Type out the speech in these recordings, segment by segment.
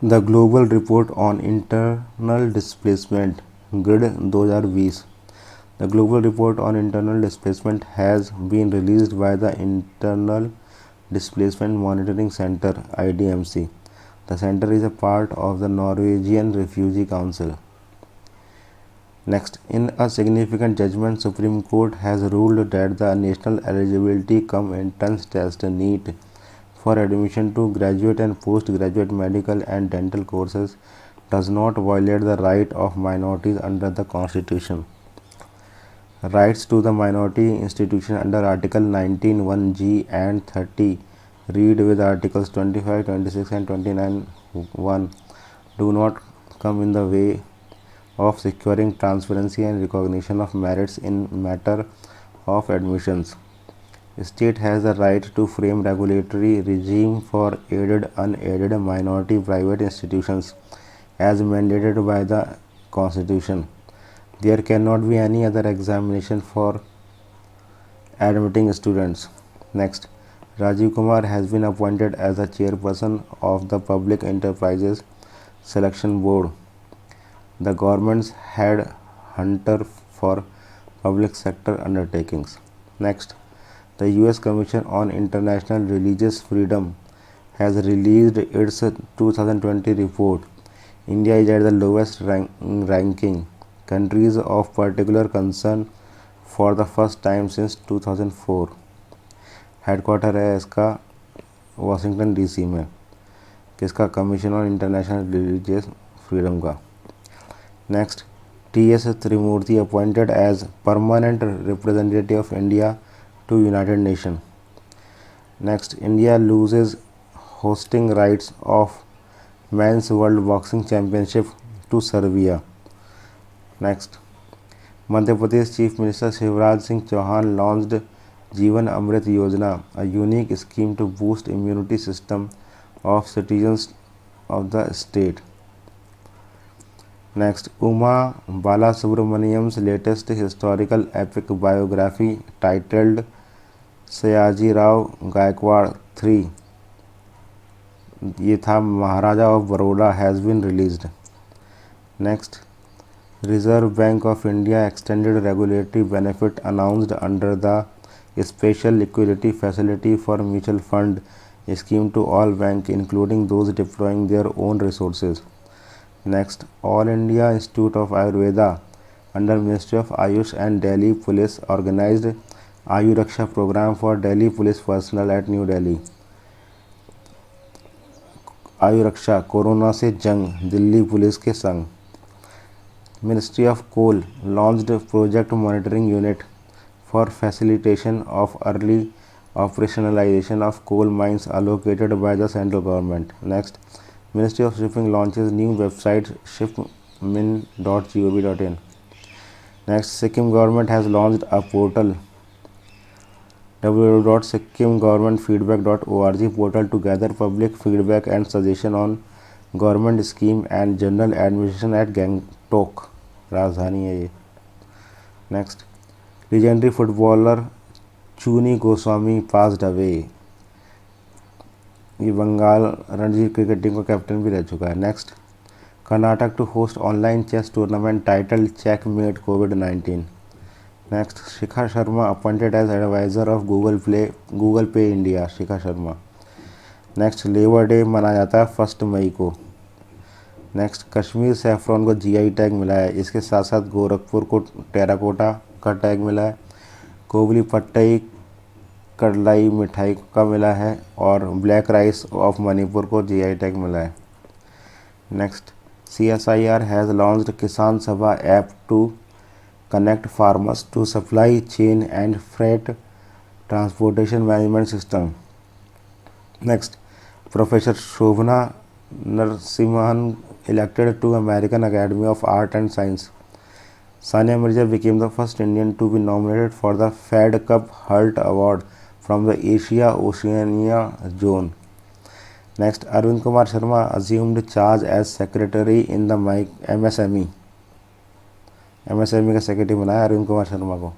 The Global Report on Internal Displacement (GRID 2020). The Global Report on Internal Displacement has been released by the Internal Displacement Monitoring Center (IDMC). The center is a part of the Norwegian Refugee Council. Next, in a significant judgment, Supreme Court has ruled that the National Eligibility Cum Entrance Test (NEET) for admission to graduate and postgraduate medical and dental courses does not violate the right of minorities under the Constitution. Rights to the minority institution under Article 19 1G and 30 read with Articles 25, 26 and 29 1 do not come in the way of securing transparency and recognition of merits in matter of admissions. State has the right to frame regulatory regime for aided, unaided minority private institutions as mandated by the Constitution. There cannot be any other examination for admitting students. Next, Rajiv Kumar has been appointed as the chairperson of the Public Enterprises Selection Board, the government's head hunter for public sector undertakings. Next, the U.S. Commission on International Religious Freedom has released its 2020 report. India is at the lowest ranking countries of particular concern for the first time since 2004. Headquarter है इसका Washington DC में, किसका? Commission on international religious freedom का. Next, T.S. Trimurti appointed as permanent representative of India to United Nations. Next, India loses hosting rights of Men's World Boxing Championship to Serbia. Next, Madhya Pradesh Chief Minister Shivraj Singh Chauhan launched Jeevan Amrit Yojana, a unique scheme to boost immunity system of citizens of the state. Next, Uma Balasubramaniam's latest historical epic biography titled Sayaji Rao Gaikwad III, ये था Maharaja of Baroda, has been released. Next, Reserve Bank of India extended regulatory benefit announced under the Special Liquidity Facility for Mutual Fund scheme to all banks, including those deploying their own resources. Next, All India Institute of Ayurveda under Ministry of Ayush and Delhi Police organized Ayu Raksha program for Delhi Police personnel at New Delhi. आयु रक्षा, corona से जंग, Delhi police के संग. Ministry of Coal launched Project Monitoring Unit for facilitation of early operationalization of coal mines allocated by the central government. Next, Ministry of Shipping launches new website shipmin.gov.in. Next, Sikkim government has launched a portal www.sikkimgovernmentfeedback.org portal to gather public feedback and suggestion on government scheme and general administration at Gangtok, राजधानी है ये. Next, legendary footballer चूनी Goswami passed away. ये Bengal Ranji cricket team का captain भी रह चुका है. Next, Karnataka to host online chess tournament titled checkmate कोविड-19. Next, Shikha Sharma appointed as adviser of Google Pay India. Shikha Sharma. Next, labour day मनाया जाता है 1 मई को. नेक्स्ट, कश्मीर सैफरॉन को GI टैग मिला है. इसके साथ साथ गोरखपुर को टेराकोटा का टैग मिला है. कोबली पट्टई कड़लाई मिठाई का मिला है और ब्लैक राइस ऑफ मणिपुर को GI टैग मिला है. Next, CSIR has launched Kisan Sabha app to connect farmers to supply chain and freight transportation management system. Next, professor Shobhana Narasimhan elected to American Academy of Art and Science. Sania Mirza became the first Indian to be nominated for the Fed Cup Hult Award from the Asia-Oceania zone. Next, Arvind Kumar Sharma assumed charge as secretary in the MSME. MSME का secretary बनाया अरविंद कुमार शर्मा को.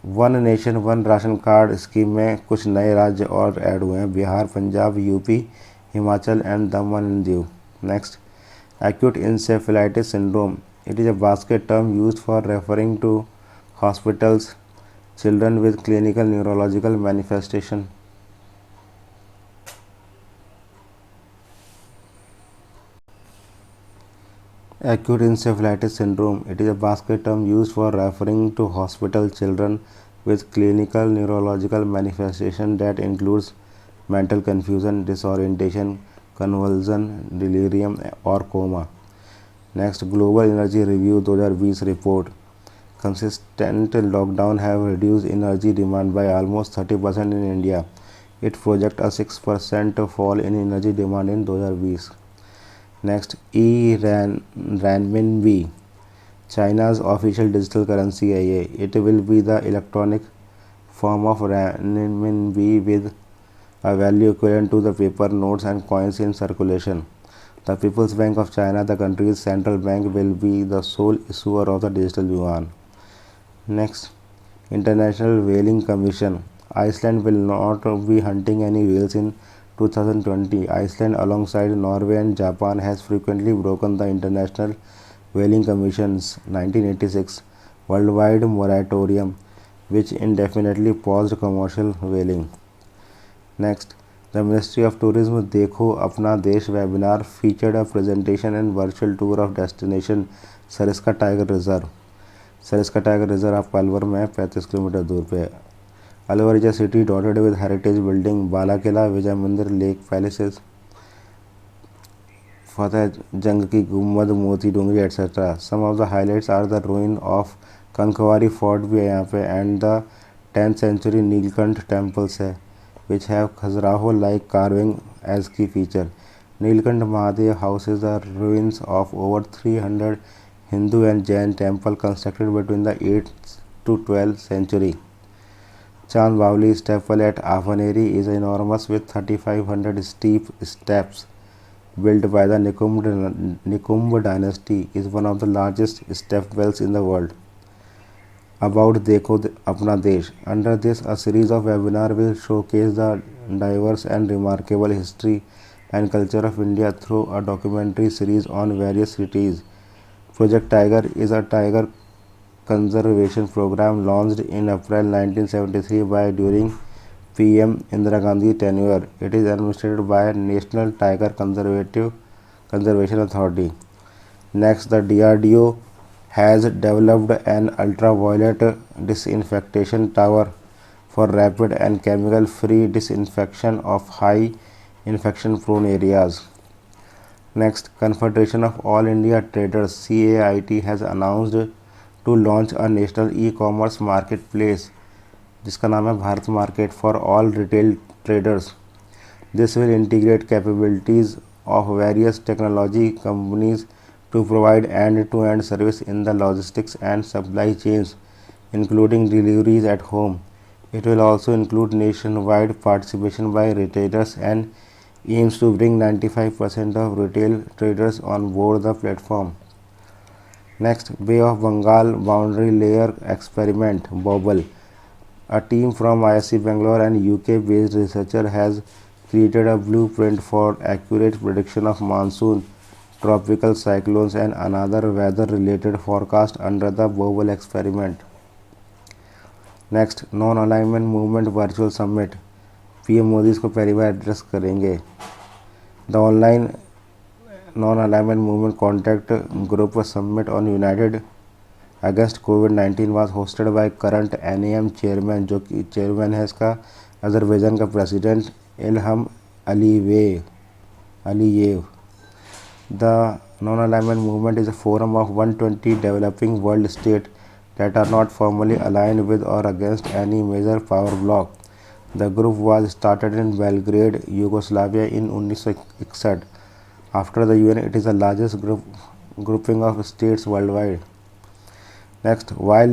One nation one ration card scheme में कुछ नए राज्य और add हुए हैं. Bihar, Punjab, UP, Himachal and Daman and Diu. Next, acute encephalitis syndrome. It is a basket term used for referring to hospitals, children with clinical neurological manifestation. Acute encephalitis syndrome. It is a basket term used for referring to hospital children with clinical neurological manifestation that includes mental confusion, disorientation, convulsion, delirium, or coma. Next, Global Energy Review 2020 report. Consistent lockdown have reduced energy demand by almost 30% in India. It projects a 6% fall in energy demand in 2020. Next, Renminbi, China's official digital currency. It will be the electronic form of renminbi with a value equivalent to the paper notes and coins in circulation. The People's Bank of China, the country's central bank, will be the sole issuer of the digital yuan. Next, International Whaling Commission. Iceland will not be hunting any whales in 2020. Iceland, alongside Norway and Japan, has frequently broken the International Whaling Commission's 1986 worldwide moratorium, which indefinitely paused commercial whaling. Next, the Ministry of Tourism Dekho Apna Desh webinar featured a presentation and virtual tour of destination Sariska tiger reserve. Sariska tiger reserve आपका अलवर में 35 kilometre दूर पे है. Alwar is a city dotted with heritage building, Bala Qila, Vijay Mandir, lake palaces, Fateh Jang की Gumbad, Moti Doongri etcetera. Some of the highlights are the ruin of Kankwari fort भी है यहाँ पे, and the 10th century Neelkanth temples है which have Khajuraho like carving as key feature. Nilkant Mahadev houses the ruins of over 300 Hindu and Jain temple constructed between the 8th to 12th century. Chand Bavli's temple at Avaneri is enormous with 3,500 steep steps. Built by the Nikumb dynasty, is one of the largest step wells in the world. About Dekho Apna Desh. Under this, a series of webinars will showcase the diverse and remarkable history and culture of India through a documentary series on various cities. Project Tiger is a tiger conservation program launched in April 1973 during PM Indira Gandhi tenure. It is administered by National Tiger Conservation Authority. Next, the DRDO has developed an ultraviolet disinfection tower for rapid and chemical-free disinfection of high infection-prone areas. Next, Confederation of All India Traders (CAIT) has announced to launch a national e-commerce marketplace जिसका नाम है Bharat market for all retail traders. This will integrate capabilities of various technology companies to provide end-to-end service in the logistics and supply chains, including deliveries at home. It will also include nationwide participation by retailers and aims to bring 95% of retail traders on board the platform. Next, Bay of Bengal Boundary Layer Experiment (BOBBLE). A team from ISC Bangalore and UK-based researcher has created a blueprint for accurate prediction of monsoon, tropical cyclones and another weather-related forecast under the BOBBLE experiment. Next, Non-Alignment Movement Virtual Summit. PM Modi इसको पहली बार address करेंगे. The online Non-Alignment Movement Contact Group Summit on United Against COVID-19 was hosted by current NAM chairman, जो कि chairman है इसका Azerbaijan का president Ilham Aliyev. The Non-Alignment Movement is a forum of 120 developing world states that are not formally aligned with or against any major power bloc. The group was started in Belgrade, Yugoslavia in 1961. After the UN, it is the largest grouping of states worldwide. Next, why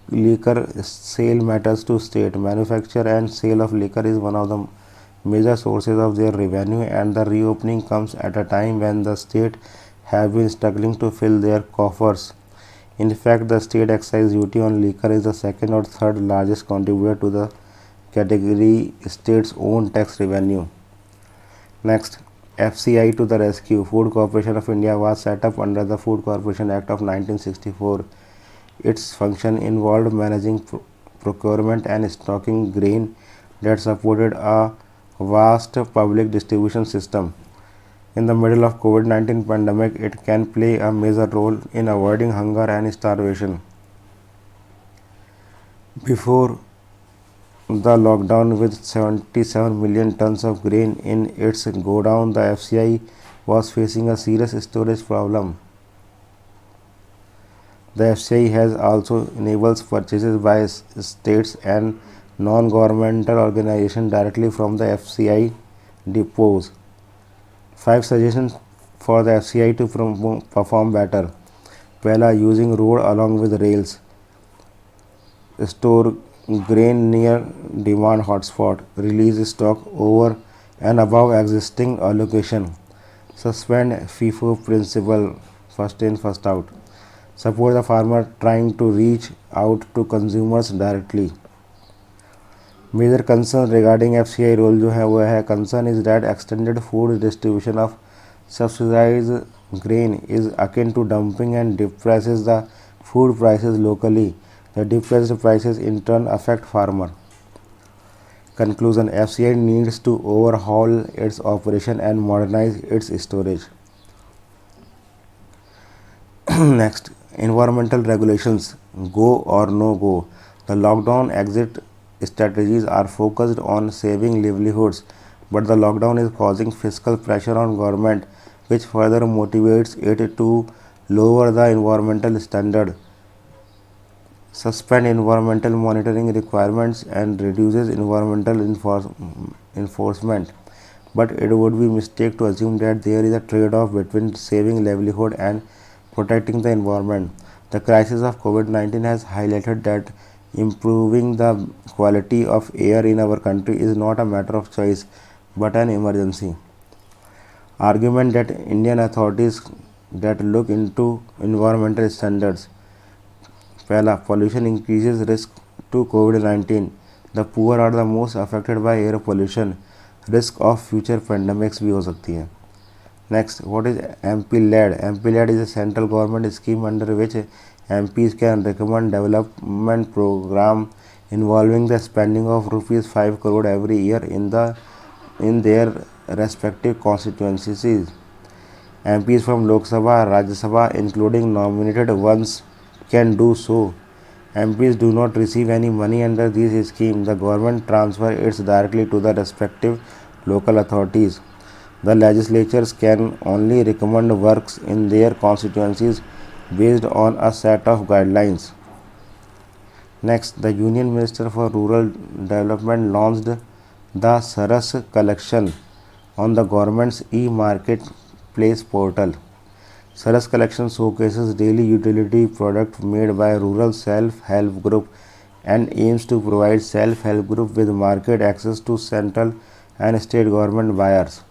liquor sale matters to state. Manufacture and sale of liquor is one of the major sources of their revenue, and the reopening comes at a time when the state have been struggling to fill their coffers. In fact, the state excise duty on liquor is the second or third largest contributor to the category state's own tax revenue. Next, FCI to the rescue. Food Corporation of India was set up under the Food Corporation Act of 1964. Its function involved managing procurement and stocking grain that supported a vast public distribution system. In the middle of COVID-19 pandemic, it can play a major role in avoiding hunger and starvation. Before the lockdown, with 77 million tons of grain in its godown, the FCI was facing a serious storage problem. The FCI has also enables purchases by states and non-governmental organizations directly from the FCI depots. 5 suggestions for the FCI to perform better. Pehla, using road along with rails. Store grain near demand hotspot. Release stock over and above existing allocation. Suspend FIFO principle, first in first out. Support the farmer trying to reach out to consumers directly. Major concern regarding FCI role जो है वो है, concern is that extended food distribution of subsidized grain is akin to dumping and depresses the food prices locally. The depressed prices in turn affect farmer. Conclusion: FCI needs to overhaul its operation and modernize its storage. Next, environmental regulations, go or no go. The lockdown exit strategies are focused on saving livelihoods, but the lockdown is causing fiscal pressure on government, which further motivates it to lower the environmental standard, suspend environmental monitoring requirements, and reduces environmental enforcement. But it would be a mistake to assume that there is a trade-off between saving livelihood and protecting the environment. The crisis of COVID-19 has highlighted that improving the quality of air in our country is not a matter of choice but an emergency. Argument that Indian authorities that look into environmental standards. Pehla, pollution increases risk to COVID-19. The poor are the most affected by air pollution. Risk of future pandemics भी हो सकती है. Next, what is MP-led? MP-led is a central government scheme under which MPs can recommend development program involving the spending of rupees 5 crore every year in their respective constituencies. MPs from Lok Sabha, Rajya Sabha, including nominated ones, can do so. MPs do not receive any money under this scheme. The government transfers it directly to the respective local authorities. The legislatures can only recommend works in their constituencies based on a set of guidelines. Next, the Union Minister for Rural Development launched the Saras collection on the government's e-marketplace portal. Saras collection showcases daily utility products made by rural self-help group and aims to provide self-help group with market access to central and state government buyers.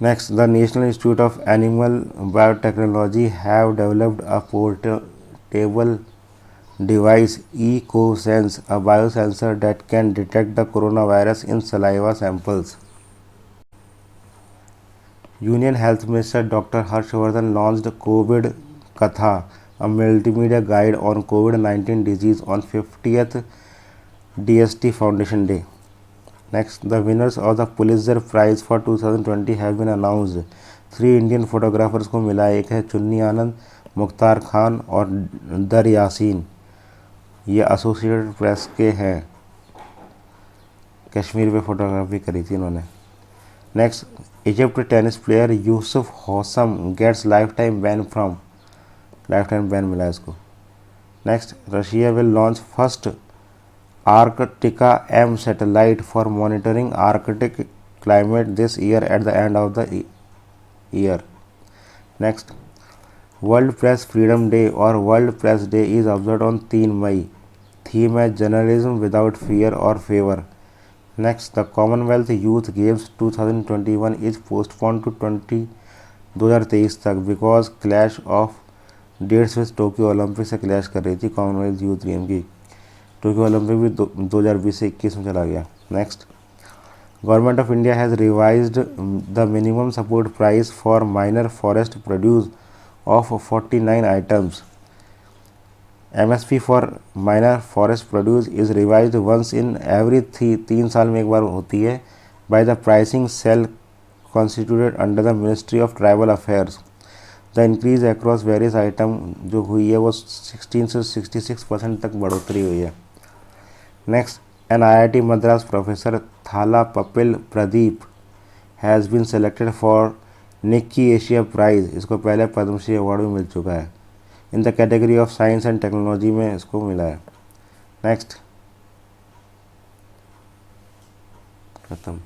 Next, the National Institute of Animal Biotechnology have developed a portable device, EcoSense, a biosensor that can detect the coronavirus in saliva samples. Union Health Minister Dr. Harshvardhan launched COVID Katha, a multimedia guide on COVID-19 disease on 50th DST Foundation Day. Next, the winners of the Pulitzer Prize for 2020 have been announced. 3 Indian photographers को मिला, एक है चुन्नी आनंद, मुख्तार खान और दर यासीन. ये associated press के हैं. कश्मीर पे फोटोग्राफी करी थी इन्होंने. Next, Egypt tennis player Youssef Hossam gets lifetime ban मिला इसको. Next, Russia will launch first Arctica M satellite for monitoring Arctic climate this year at the end of the year. Next, World Press Freedom Day or World Press Day is observed on 3 May. Theme है journalism without fear or favor. Next, the Commonwealth Youth Games 2021 is postponed to 2023 तक because clash of dates with Tokyo Olympics से clash कर रही थी Commonwealth Youth Game की. Tokyo Olympic भी 2020 से 21 में चला गया. Next, Government of India has revised the minimum support price for minor forest produce of 49 items. MSP for minor forest produce is revised once in every 3 साल में एक बार होती है by the pricing cell constituted under the Ministry of Tribal Affairs. The increase across various item जो हुई है वो 16 से 66% तक बढ़ोतरी हुई है. Next, an IIT Madras professor Thalapapil Pradeep has been selected for Nikkei Asia Prize. इसको पहले पद्मश्री अवार्ड भी मिल चुका है. In the category of science and technology में इसको मिला है. नेक्स्ट, खत्म.